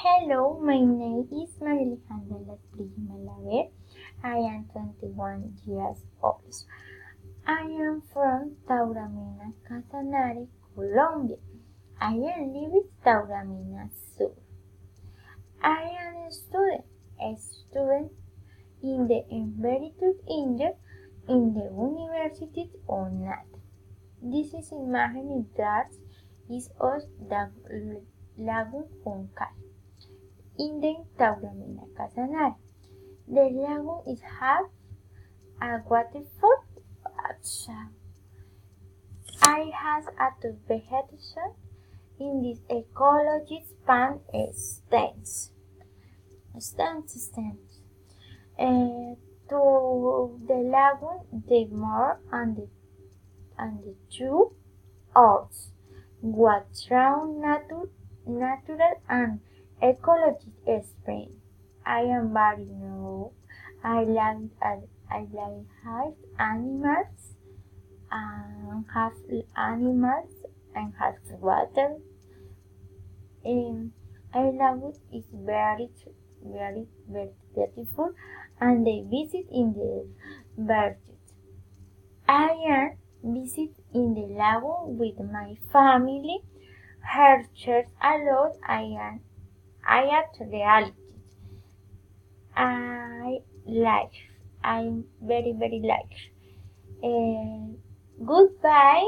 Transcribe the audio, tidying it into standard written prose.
Hello, my name is María Alejandra Malaver. I am 21 years old. I am from Tauramena, Casanare, Colombia. I am living Tauramena Sur. I am a student in the Emeritus English in the University of Nat. This is imagining that is of the Lagoon Juncal in the Tauramena Casanare. The lagoon is half a waterfall. I has a vegetation in this ecology span extends. To the lagoon, the more and the two arts, what round natural and ecology explain. I am very new. I like have animals and have animals and have water. I love it. It's very beautiful, and they visit in the birds. I am visit in the lagoon with my family. Her church a lot. I at reality. I like. I'm very like. Goodbye.